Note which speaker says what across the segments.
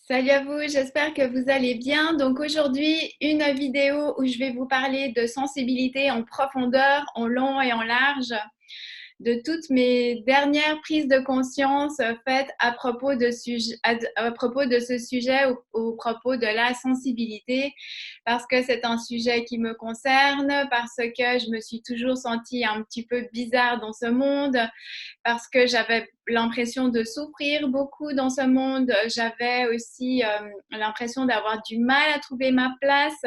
Speaker 1: Salut à vous, j'espère que vous allez bien. Donc aujourd'hui, une vidéo où je vais vous parler de sensibilité en profondeur, en long et en large, de toutes mes dernières prises de conscience faites à propos à propos de ce sujet, au propos de la sensibilité, parce que c'est un sujet qui me concerne, parce que je me suis toujours sentie un petit peu bizarre dans ce monde, parce que j'avais l'impression de souffrir beaucoup dans ce monde. J'avais aussi l'impression d'avoir du mal à trouver ma place.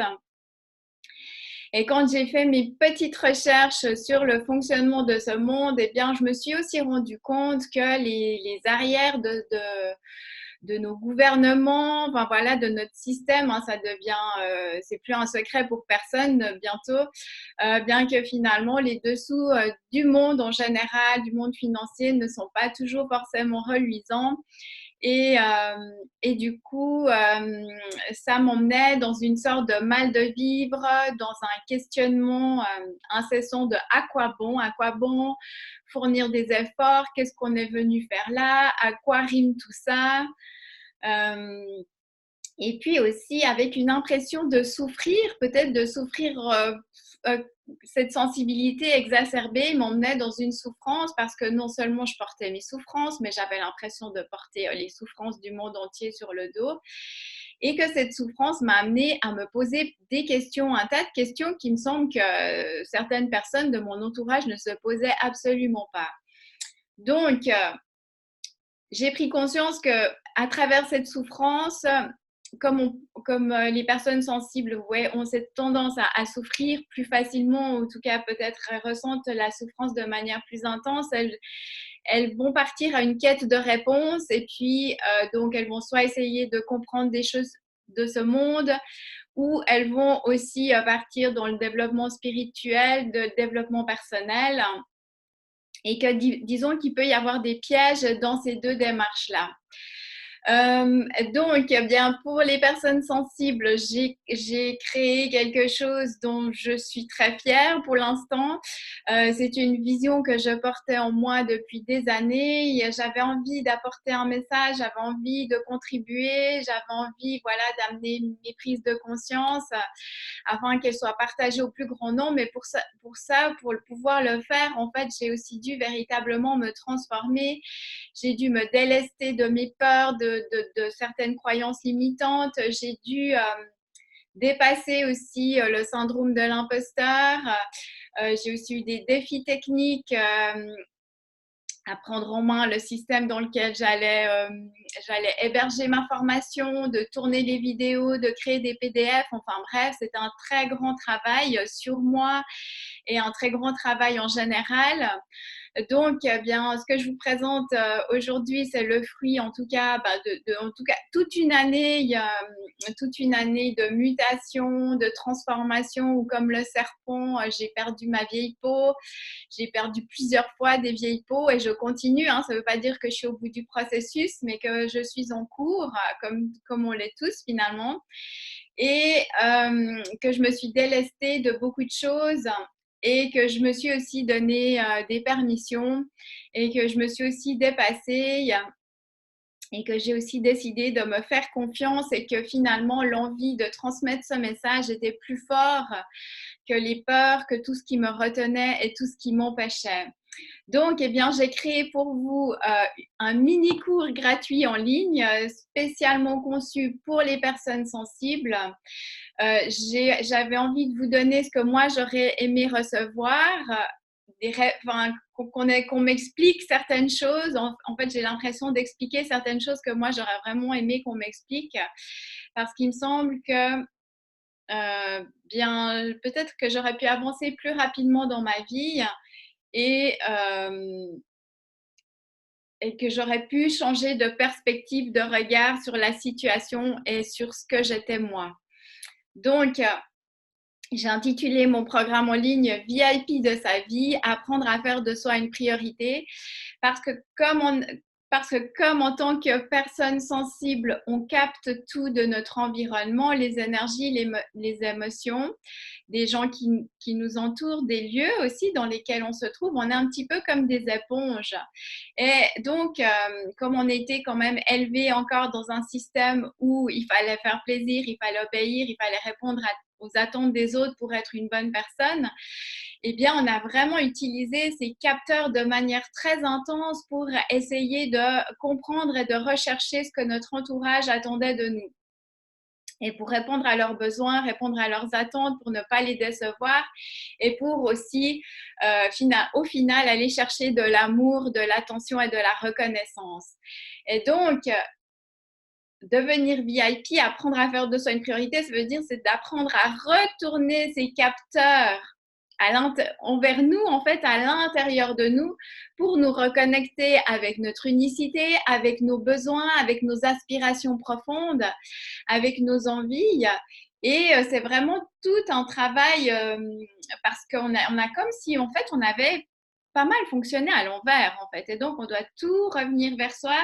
Speaker 1: Et quand j'ai fait mes petites recherches sur le fonctionnement de ce monde, eh bien, je me suis aussi rendu compte que les arrières de nos gouvernements, enfin voilà, de notre système, hein, ça devient, c'est plus un secret pour personne bientôt, bien que finalement les dessous du monde en général, du monde financier, ne sont pas toujours forcément reluisants. Et du coup, ça m'emmenait dans une sorte de mal de vivre, dans un questionnement incessant de à quoi bon fournir des efforts, qu'est-ce qu'on est venu faire là, à quoi rime tout ça. Euh, et puis aussi avec une impression de souffrir, peut-être de souffrir, euh, cette sensibilité exacerbée m'emmenait dans une souffrance parce que non seulement je portais mes souffrances, mais j'avais l'impression de porter les souffrances du monde entier sur le dos. Et que cette souffrance m'a amenée à me poser des questions, un tas de questions qui me semblent que certaines personnes de mon entourage ne se posaient absolument pas. Donc, j'ai pris conscience que à travers cette souffrance, comme les personnes sensibles, ouais, ont cette tendance à souffrir plus facilement, ou en tout cas peut-être ressentent la souffrance de manière plus intense, elles vont partir à une quête de réponse et puis donc elles vont soit essayer de comprendre des choses de ce monde, ou elles vont aussi partir dans le développement spirituel, de développement personnel, et que disons qu'il peut y avoir des pièges dans ces deux démarches-là. Donc, eh bien, pour les personnes sensibles, j'ai créé quelque chose dont je suis très fière pour l'instant. C'est une vision que je portais en moi depuis des années. J'avais envie d'apporter un message, j'avais envie de contribuer, j'avais envie, voilà, d'amener mes prises de conscience afin qu'elles soient partagées au plus grand nombre. Mais pour pouvoir le faire, en fait, j'ai aussi dû véritablement me transformer. J'ai dû me délester de mes peurs, de certaines croyances limitantes. J'ai dû dépasser aussi le syndrome de l'imposteur. J'ai aussi eu des défis techniques à prendre en main le système dans lequel j'allais héberger ma formation, de tourner les vidéos, de créer des PDF. Enfin bref, c'était un très grand travail sur moi et un très grand travail en général. Donc, eh bien, ce que je vous présente aujourd'hui, c'est le fruit, en tout cas, en tout cas, toute une année de mutation, de transformation, où comme le serpent, j'ai perdu ma vieille peau, j'ai perdu plusieurs fois des vieilles peaux et je continue. Hein, ça ne veut pas dire que je suis au bout du processus, mais que je suis en cours, comme on l'est tous finalement, et que je me suis délestée de beaucoup de choses et que je me suis aussi donné des permissions et que je me suis aussi dépassée et que j'ai aussi décidé de me faire confiance et que finalement l'envie de transmettre ce message était plus fort que les peurs, que tout ce qui me retenait et tout ce qui m'empêchait. Donc, eh bien, j'ai créé pour vous un mini cours gratuit en ligne spécialement conçu pour les personnes sensibles. J'avais envie de vous donner ce que moi j'aurais aimé recevoir, qu'on m'explique certaines choses. En fait, j'ai l'impression d'expliquer certaines choses que moi j'aurais vraiment aimé qu'on m'explique, parce qu'il me semble que bien peut-être que j'aurais pu avancer plus rapidement dans ma vie et, euh, et que j'aurais pu changer de perspective, de regard sur la situation et sur ce que j'étais moi. Donc, j'ai intitulé mon programme en ligne VIP de sa vie, apprendre à faire de soi une priorité, parce que parce que comme en tant que personne sensible, on capte tout de notre environnement, les énergies, les émotions, des gens qui nous entourent, des lieux aussi dans lesquels on se trouve, on est un petit peu comme des éponges. Et donc, comme on était quand même élevé encore dans un système où il fallait faire plaisir, il fallait obéir, il fallait répondre aux attentes des autres pour être une bonne personne, eh bien, on a vraiment utilisé ces capteurs de manière très intense pour essayer de comprendre et de rechercher ce que notre entourage attendait de nous. Et pour répondre à leurs besoins, répondre à leurs attentes, pour ne pas les décevoir et pour aussi, au final, aller chercher de l'amour, de l'attention et de la reconnaissance. Et donc, devenir VIP, apprendre à faire de soi une priorité, ça veut dire c'est d'apprendre à retourner ces capteurs envers nous, en fait, à l'intérieur de nous, pour nous reconnecter avec notre unicité, avec nos besoins, avec nos aspirations profondes, avec nos envies. Et c'est vraiment tout un travail parce on a comme si, en fait, on avait pas mal fonctionné à l'envers, en fait. Et donc, on doit tout revenir vers soi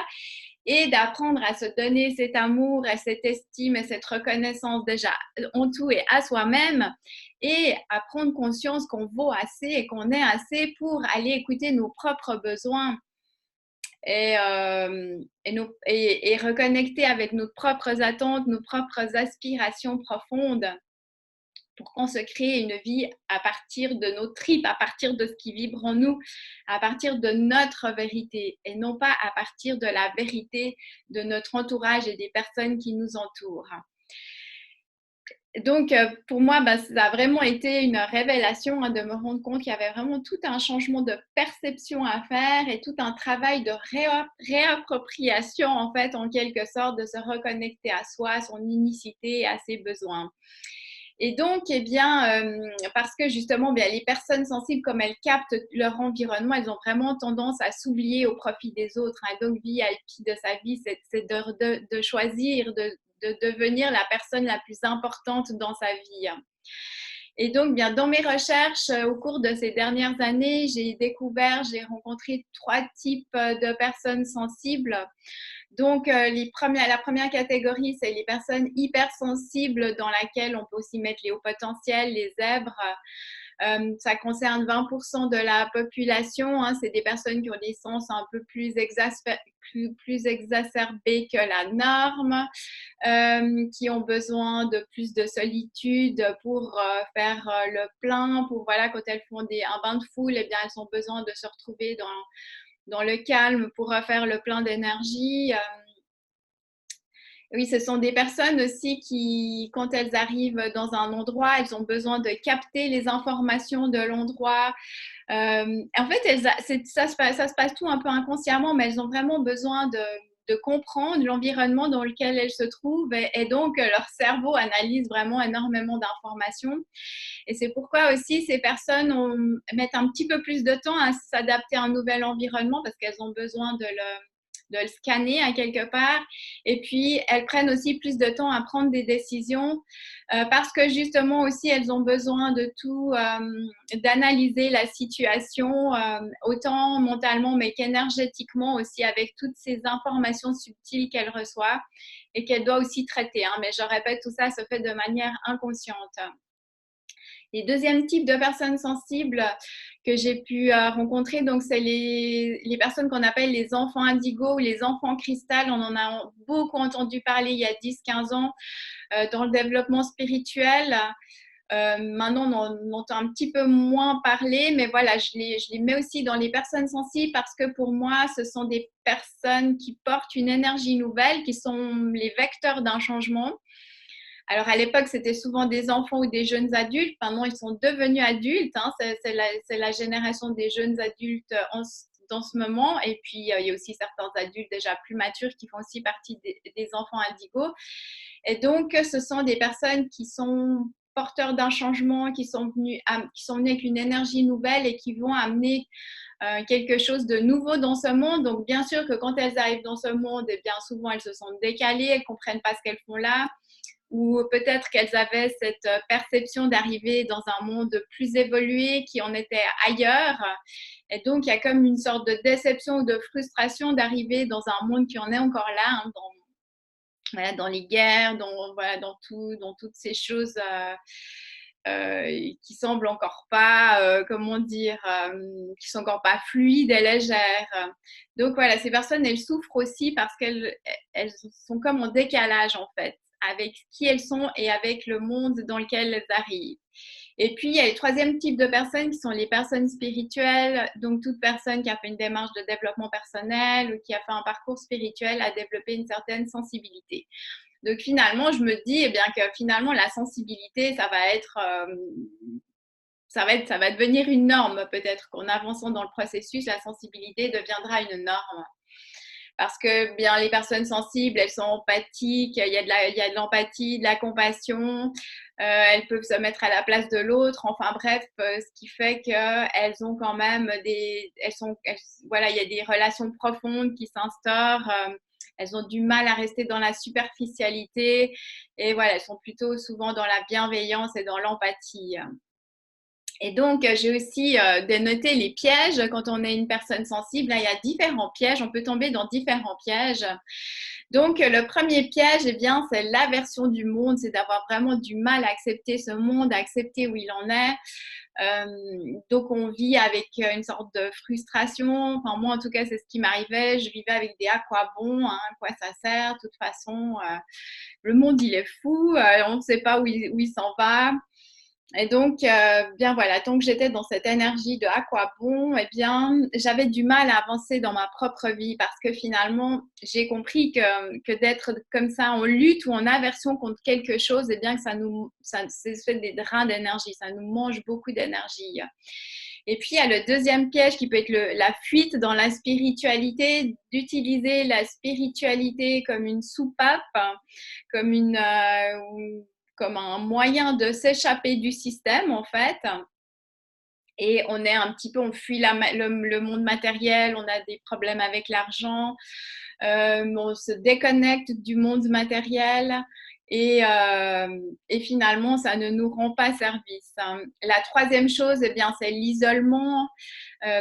Speaker 1: et d'apprendre à se donner cet amour et cette estime et cette reconnaissance déjà en tout et à soi-même et à prendre conscience qu'on vaut assez et qu'on est assez pour aller écouter nos propres besoins et reconnecter avec nos propres attentes, nos propres aspirations profondes pour qu'on se crée une vie à partir de nos tripes, à partir de ce qui vibre en nous, à partir de notre vérité et non pas à partir de la vérité de notre entourage et des personnes qui nous entourent. Donc, pour moi, ça a vraiment été une révélation de me rendre compte qu'il y avait vraiment tout un changement de perception à faire et tout un travail de réappropriation, en fait, en quelque sorte, de se reconnecter à soi, à son unicité, à ses besoins. Et donc, eh bien, parce que justement, bien, les personnes sensibles, comme elles captent leur environnement, elles ont vraiment tendance à s'oublier au profit des autres. Hein. Donc, VIP de sa vie, c'est de choisir, de devenir la personne la plus importante dans sa vie. Et donc, bien, dans mes recherches, au cours de ces dernières années, j'ai rencontré 3 types de personnes sensibles. Donc, la première catégorie, c'est les personnes hypersensibles dans laquelle on peut aussi mettre les hauts potentiels, les zèbres. Ça concerne 20% de la population. Hein, c'est des personnes qui ont des sens un peu plus exacerbés que la norme, qui ont besoin de plus de solitude pour faire le plein. Pour, voilà, quand elles font un bain de foule, eh bien, elles ont besoin de se retrouver dans le calme pour refaire le plein d'énergie. Oui, ce sont des personnes aussi qui, quand elles arrivent dans un endroit, elles ont besoin de capter les informations de l'endroit. En fait, ça se passe tout un peu inconsciemment, mais elles ont vraiment besoin de comprendre l'environnement dans lequel elles se trouvent et donc leur cerveau analyse vraiment énormément d'informations. Et c'est pourquoi aussi ces personnes mettent un petit peu plus de temps à s'adapter à un nouvel environnement parce qu'elles ont besoin de le scanner à quelque part. Et puis, elles prennent aussi plus de temps à prendre des décisions parce que justement aussi, elles ont besoin de tout, d'analyser la situation, autant mentalement, mais qu'énergétiquement aussi, avec toutes ces informations subtiles qu'elles reçoivent et qu'elles doivent aussi traiter. Hein. Mais je répète, tout ça se fait de manière inconsciente. Les deuxième type de personnes sensibles que j'ai pu rencontrer, donc c'est les personnes qu'on appelle les enfants indigo ou les enfants cristal. On en a beaucoup entendu parler il y a 10-15 ans dans le développement spirituel. Maintenant, on entend un petit peu moins parler, mais voilà, je les mets aussi dans les personnes sensibles parce que pour moi, ce sont des personnes qui portent une énergie nouvelle, qui sont les vecteurs d'un changement. Alors, à l'époque, c'était souvent des enfants ou des jeunes adultes. Maintenant, ils sont devenus adultes. Hein. C'est la génération des jeunes adultes dans ce moment. Et puis, il y a aussi certains adultes déjà plus matures qui font aussi partie des enfants indigos. Et donc, ce sont des personnes qui sont porteurs d'un changement, qui sont venus avec une énergie nouvelle et qui vont amener quelque chose de nouveau dans ce monde. Donc, bien sûr que quand elles arrivent dans ce monde, eh bien souvent, elles se sentent décalées, elles ne comprennent pas ce qu'elles font là. ou peut-être qu'elles avaient cette perception d'arriver dans un monde plus évolué qui en était ailleurs. Et donc, il y a comme une sorte de déception ou de frustration d'arriver dans un monde qui en est encore là, hein, voilà, dans les guerres, voilà, dans toutes ces choses qui semblent encore pas, comment dire, qui sont encore pas fluides et légères. Donc voilà, ces personnes, elles souffrent aussi parce qu'elles sont comme en décalage en fait, avec qui elles sont et avec le monde dans lequel elles arrivent. Et puis, il y a le troisième type de personnes qui sont les personnes spirituelles. Donc, toute personne qui a fait une démarche de développement personnel ou qui a fait un parcours spirituel a développé une certaine sensibilité. Donc, finalement, je me dis eh bien, que finalement, la sensibilité, ça va devenir une norme peut-être qu'en avançant dans le processus, la sensibilité deviendra une norme. Parce que bien, les personnes sensibles, elles sont empathiques, il y a de l'empathie, de la compassion, elles peuvent se mettre à la place de l'autre, enfin bref, ce qui fait qu'elles ont quand même voilà, il y a des relations profondes qui s'instaurent, elles ont du mal à rester dans la superficialité et voilà, elles sont plutôt souvent dans la bienveillance et dans l'empathie. Et donc, j'ai aussi dénoté les pièges. Quand on est une personne sensible, là, il y a différents pièges. On peut tomber dans différents pièges. Donc, le premier piège, eh bien, c'est l'aversion du monde. C'est d'avoir vraiment du mal à accepter ce monde, à accepter où il en est. Donc, on vit avec une sorte de frustration. Enfin, moi, en tout cas, c'est ce qui m'arrivait. Je vivais avec des « à quoi bon, hein, à quoi ça sert ?» De toute façon, le monde, il est fou. On ne sait pas où il s'en va. Et donc, bien voilà, tant que j'étais dans cette énergie de à quoi bon, eh bien, j'avais du mal à avancer dans ma propre vie parce que finalement, j'ai compris que d'être comme ça en lutte ou en aversion contre quelque chose, eh bien, que c'est fait des drains d'énergie, ça nous mange beaucoup d'énergie. Et puis, il y a le deuxième piège qui peut être la fuite dans la spiritualité, d'utiliser la spiritualité comme une soupape, comme comme un moyen de s'échapper du système, en fait. Et on fuit le monde matériel, on a des problèmes avec l'argent, on se déconnecte du monde matériel et finalement, ça ne nous rend pas service. La troisième chose, eh bien, c'est l'isolement,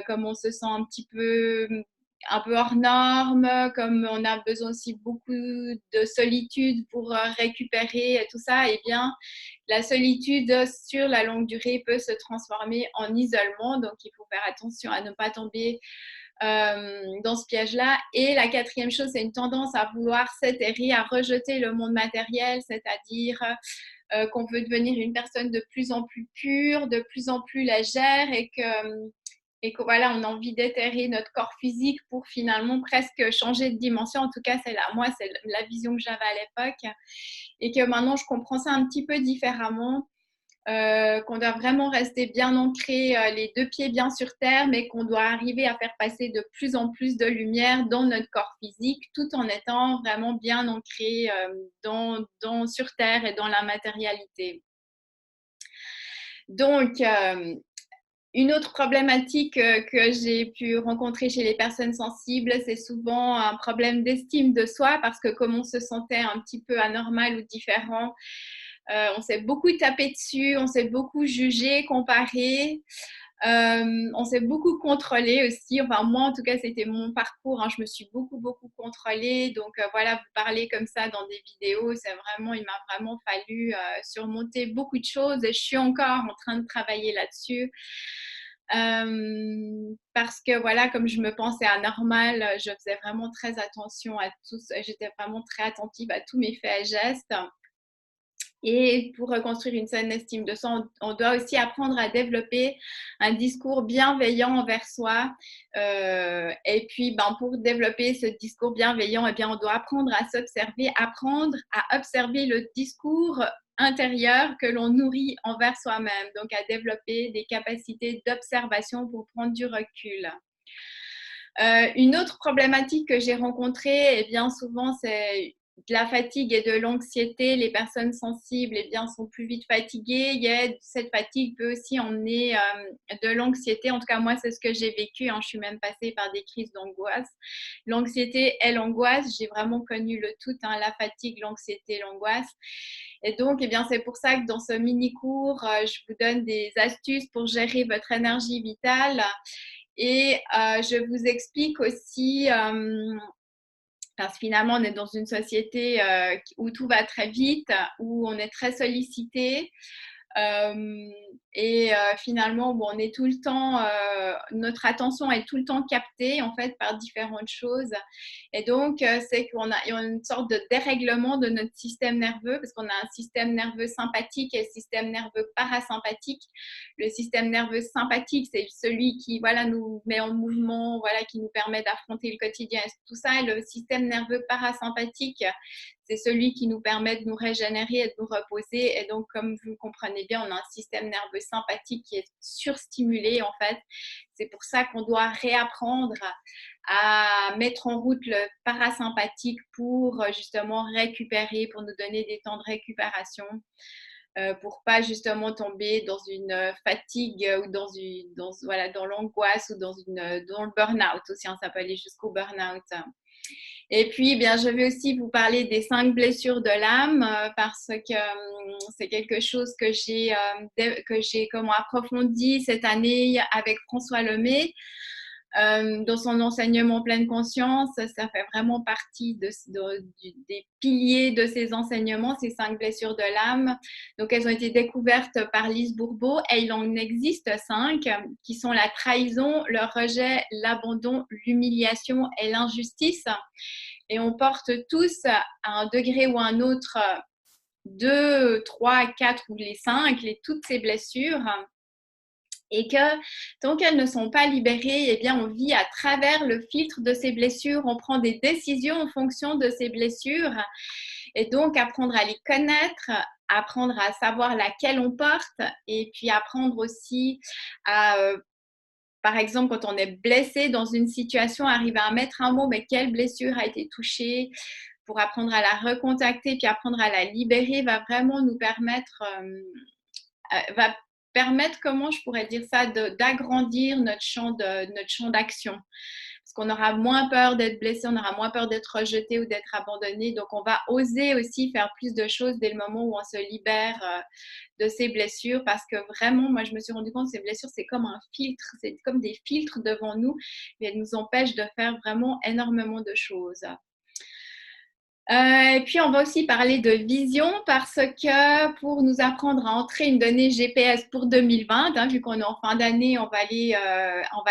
Speaker 1: comme on se sent un peu hors norme, comme on a besoin aussi beaucoup de solitude pour récupérer tout ça, eh bien, la solitude sur la longue durée peut se transformer en isolement. Donc, il faut faire attention à ne pas tomber dans ce piège-là. Et la quatrième chose, c'est une tendance à vouloir s'éthérer, à rejeter le monde matériel, c'est-à-dire qu'on veut devenir une personne de plus en plus pure, de plus en plus légère et que voilà, on a envie d'éthérer notre corps physique pour finalement presque changer de dimension. En tout cas, moi, c'est la vision que j'avais à l'époque et que maintenant, je comprends ça un petit peu différemment. Qu'on doit vraiment rester bien ancré, les deux pieds bien sur terre, mais qu'on doit arriver à faire passer de plus en plus de lumière dans notre corps physique, tout en étant vraiment bien ancré sur terre et dans la matérialité. Donc, une autre problématique que j'ai pu rencontrer chez les personnes sensibles, c'est souvent un problème d'estime de soi parce que comme on se sentait un petit peu anormal ou différent, on s'est beaucoup tapé dessus, on s'est beaucoup jugé, comparé, on s'est beaucoup contrôlé aussi. Enfin, moi, en tout cas, c'était mon parcours. Hein. Je me suis beaucoup, beaucoup contrôlée. Donc, voilà, vous parlez comme ça dans des vidéos, il m'a vraiment fallu surmonter beaucoup de choses et je suis encore en train de travailler là-dessus. Parce que voilà, comme je me pensais anormale, je faisais vraiment très attention à tout, j'étais vraiment très attentive à tous mes faits et gestes. Et pour reconstruire une saine estime de soi, on doit aussi apprendre à développer un discours bienveillant envers soi. Et puis, pour développer ce discours bienveillant, eh bien, on doit apprendre à s'observer, apprendre à observer le discours intérieur que l'on nourrit envers soi-même. Donc, à développer des capacités d'observation pour prendre du recul. Une autre problématique que j'ai rencontrée, eh bien, souvent, c'est de la fatigue et de l'anxiété, les personnes sensibles eh bien, sont plus vite fatiguées. Cette fatigue peut aussi emmener de l'anxiété. En tout cas, moi, c'est ce que j'ai vécu. Hein. Je suis même passée par des crises d'angoisse. L'anxiété et l'angoisse, j'ai vraiment connu le tout, hein, la fatigue, l'anxiété, l'angoisse. Et donc, eh bien, c'est pour ça que dans ce mini-cours, je vous donne des astuces pour gérer votre énergie vitale. Et je vous explique aussi parce que finalement, on est dans une société où tout va très vite, où on est très sollicité. Euh, Finalement, bon, on est tout le temps, notre attention est tout le temps captée en fait par différentes choses. Et donc, c'est qu'on a une sorte de dérèglement de notre système nerveux parce qu'on a un système nerveux sympathique et un système nerveux parasympathique. Le système nerveux sympathique, c'est celui qui voilà, nous met en mouvement, voilà, qui nous permet d'affronter le quotidien et tout ça. Et le système nerveux parasympathique, c'est celui qui nous permet de nous régénérer et de nous reposer. Et donc, comme vous le comprenez bien, on a un système nerveux sympathique qui est surstimulé en fait. C'est pour ça qu'on doit réapprendre à mettre en route le parasympathique pour justement récupérer, pour nous donner des temps de récupération, pour pas justement tomber dans une fatigue ou voilà, dans l'angoisse ou dans le burn-out aussi. Hein, ça peut aller jusqu'au burn-out. Et puis, eh bien, je vais aussi vous parler des 5 blessures de l'âme parce que c'est quelque chose que j'ai approfondi cette année avec François Lemay. Dans son enseignement pleine conscience, ça fait vraiment partie des piliers de ses enseignements, ces 5 blessures de l'âme. Donc, elles ont été découvertes par Lise Bourbeau et il en existe 5 qui sont la trahison, le rejet, l'abandon, l'humiliation et l'injustice. Et on porte tous à un degré ou à un autre 2, 3, 4 ou les 5, toutes ces blessures. Et que tant qu'elles ne sont pas libérées, eh bien, on vit à travers le filtre de ces blessures, on prend des décisions en fonction de ces blessures. Et donc, apprendre à les connaître, apprendre à savoir laquelle on porte, et puis apprendre aussi à, par exemple, quand on est blessé dans une situation, arriver à mettre un mot, mais quelle blessure a été touchée, pour apprendre à la recontacter, puis apprendre à la libérer, va vraiment nous permettre va permettre, comment je pourrais dire ça, d'agrandir notre champ d'action. Parce qu'on aura moins peur d'être blessé, on aura moins peur d'être rejeté ou d'être abandonné. Donc, on va oser aussi faire plus de choses dès le moment où on se libère de ces blessures. Parce que vraiment, moi, je me suis rendu compte que ces blessures, c'est comme un filtre, c'est comme des filtres devant nous, et elles nous empêchent de faire vraiment énormément de choses. Et puis, on va aussi parler de vision parce que pour nous apprendre à entrer une donnée GPS pour 2020, hein, vu qu'on est en fin d'année, on va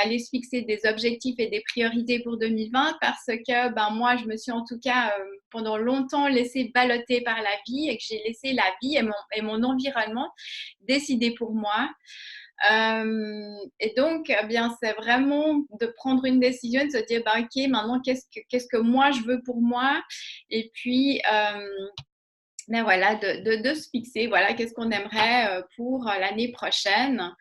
Speaker 1: aller se fixer des objectifs et des priorités pour 2020 parce que moi, je me suis en tout cas pendant longtemps laissée balloter par la vie et que j'ai laissé la vie et mon environnement décider pour moi. Et donc, eh bien, c'est vraiment de prendre une décision, de se dire, ok, maintenant, qu'est-ce que moi je veux pour moi? Et puis, ben voilà, de se fixer, voilà, qu'est-ce qu'on aimerait pour l'année prochaine.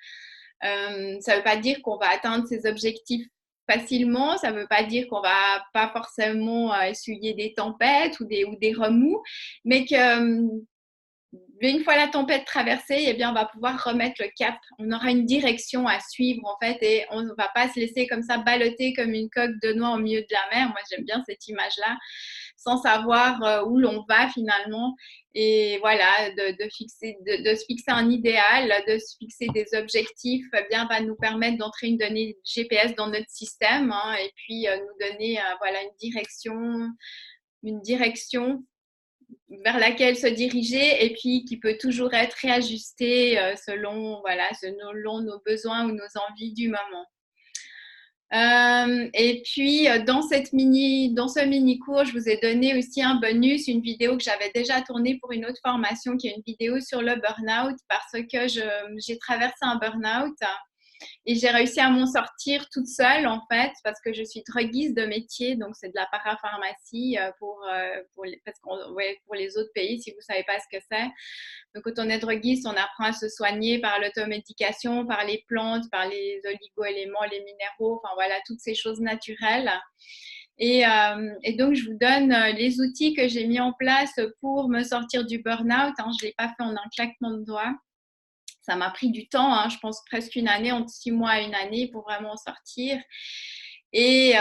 Speaker 1: Ça ne veut pas dire qu'on va atteindre ses objectifs facilement, ça ne veut pas dire qu'on va pas forcément essuyer des tempêtes ou des remous, mais que une fois la tempête traversée, eh bien, on va pouvoir remettre le cap. On aura une direction à suivre, en fait, et on ne va pas se laisser comme ça balloter comme une coque de noix au milieu de la mer. Moi, j'aime bien cette image-là, sans savoir où l'on va finalement. Et voilà, de se fixer un idéal, de se fixer des objectifs, eh bien, va nous permettre d'entrer une donnée GPS dans notre système, hein, et puis nous donner voilà, une direction vers laquelle se diriger et puis qui peut toujours être réajustée selon nos besoins ou nos envies du moment. Et puis, dans ce mini-cours, je vous ai donné aussi un bonus, une vidéo que j'avais déjà tournée pour une autre formation, qui est une vidéo sur le burn-out, parce que j'ai traversé un burn-out. Et j'ai réussi à m'en sortir toute seule, en fait, parce que je suis droguiste de métier, donc c'est de la parapharmacie pour les autres pays, si vous ne savez pas ce que c'est. Donc, quand on est droguiste, on apprend à se soigner par l'automédication, par les plantes, par les oligo-éléments, les minéraux, enfin voilà, toutes ces choses naturelles. Et donc, je vous donne les outils que j'ai mis en place pour me sortir du burn-out. Hein. Je ne l'ai pas fait en un claquement de doigts. Ça m'a pris du temps, hein, je pense presque une année, entre 6 mois et une année pour vraiment en sortir. Et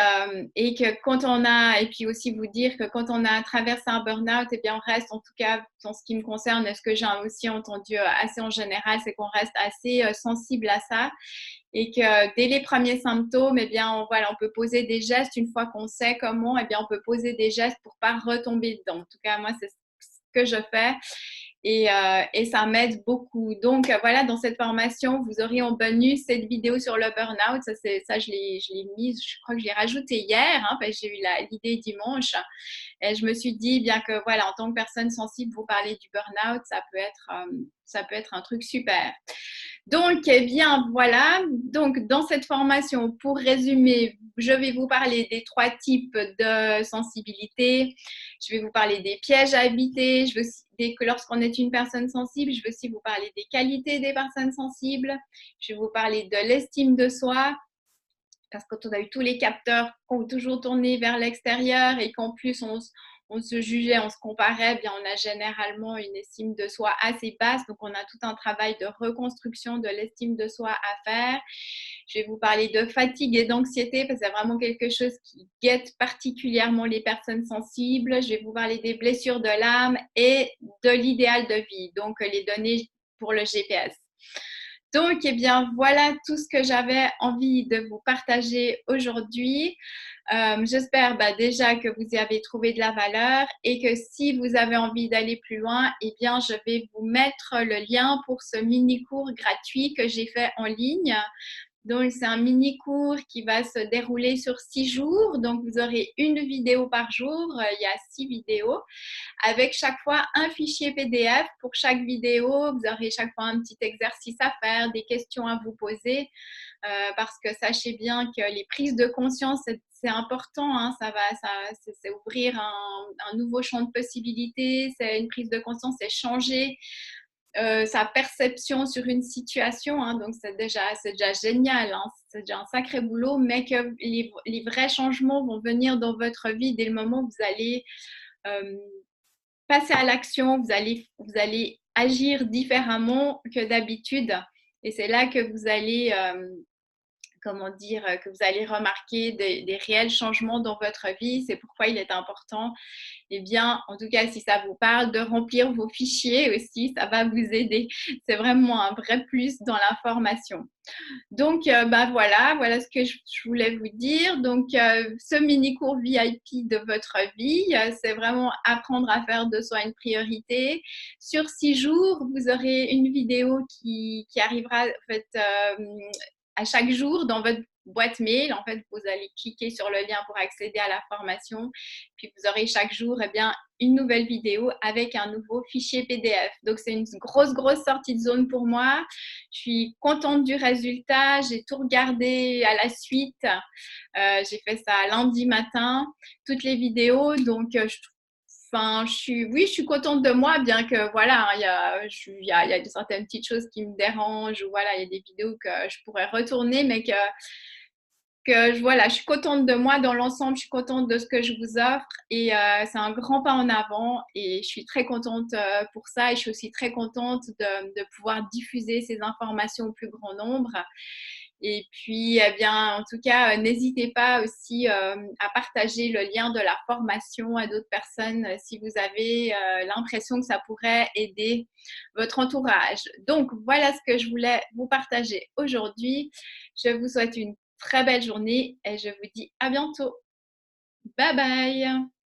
Speaker 1: que quand on a, et puis aussi vous dire que quand on a traversé un burn-out, eh bien on reste, en tout cas en ce qui me concerne, et ce que j'ai aussi entendu assez en général, c'est qu'on reste assez sensible à ça. Et que dès les premiers symptômes, eh bien, voilà, on peut poser des gestes. Une fois qu'on sait comment, eh bien, on peut poser des gestes pour ne pas retomber dedans. En tout cas, moi, c'est ce que je fais. Et ça m'aide beaucoup. Donc, voilà, dans cette formation, vous aurez en bonus cette vidéo sur le burn-out. Ça je l'ai mise, je crois que je l'ai rajoutée hier, hein, parce que j'ai eu l'idée dimanche. Et je me suis dit, bien que, voilà, en tant que personne sensible, vous parler du burn-out, ça peut être un truc super. Donc, eh bien, voilà. Donc, dans cette formation, pour résumer, je vais vous parler des 3 types de sensibilité. Je vais vous parler des pièges à éviter. Lorsqu'on est une personne sensible, je vais aussi vous parler des qualités des personnes sensibles. Je vais vous parler de l'estime de soi. Parce que quand on a eu tous les capteurs qui ont toujours tourné vers l'extérieur et qu'en plus on se jugeait, on se comparait, bien on a généralement une estime de soi assez basse. Donc on a tout un travail de reconstruction de l'estime de soi à faire. Je vais vous parler de fatigue et d'anxiété parce que c'est vraiment quelque chose qui guette particulièrement les personnes sensibles. Je vais vous parler des blessures de l'âme et de l'idéal de vie, donc les données pour le GPS. Donc, eh bien, voilà tout ce que j'avais envie de vous partager aujourd'hui. J'espère déjà que vous y avez trouvé de la valeur et que si vous avez envie d'aller plus loin, eh bien, je vais vous mettre le lien pour ce mini-cours gratuit que j'ai fait en ligne. Donc, c'est un mini cours qui va se dérouler sur 6 jours. Donc, vous aurez une vidéo par jour. Il y a 6 vidéos avec chaque fois un fichier PDF. Pour chaque vidéo, vous aurez chaque fois un petit exercice à faire, des questions à vous poser. Parce que sachez bien que les prises de conscience, c'est important. Hein, c'est ouvrir un nouveau champ de possibilités. C'est une prise de conscience, c'est changer sa perception sur une situation, hein, donc c'est déjà génial, hein, c'est déjà un sacré boulot, mais que les vrais changements vont venir dans votre vie dès le moment où vous allez passer à l'action, vous allez agir différemment que d'habitude, et c'est là que vous allez que vous allez remarquer des réels changements dans votre vie. C'est pourquoi il est important, eh bien, en tout cas, si ça vous parle, de remplir vos fichiers aussi, ça va vous aider. C'est vraiment un vrai plus dans la formation. Donc, voilà ce que je voulais vous dire. Donc, ce mini-cours VIP de votre vie, c'est vraiment apprendre à faire de soi une priorité. Sur 6 jours, vous aurez une vidéo qui arrivera en fait, à chaque jour dans votre boîte mail. En fait, vous allez cliquer sur le lien pour accéder à la formation. Puis, vous aurez chaque jour une nouvelle vidéo avec un nouveau fichier PDF. Donc, c'est une grosse sortie de zone pour moi. Je suis contente du résultat. J'ai tout regardé à la suite. J'ai fait ça lundi matin, toutes les vidéos. Donc, je suis contente de moi, bien que voilà, il y a certaines petites choses qui me dérangent, ou voilà, il y a des vidéos que je pourrais retourner, mais voilà, je suis contente de moi dans l'ensemble, je suis contente de ce que je vous offre et c'est un grand pas en avant et je suis très contente pour ça et je suis aussi très contente de pouvoir diffuser ces informations au plus grand nombre. Et puis, eh bien, en tout cas, n'hésitez pas aussi à partager le lien de la formation à d'autres personnes si vous avez l'impression que ça pourrait aider votre entourage. Donc, voilà ce que je voulais vous partager aujourd'hui. Je vous souhaite une très belle journée et je vous dis à bientôt. Bye bye!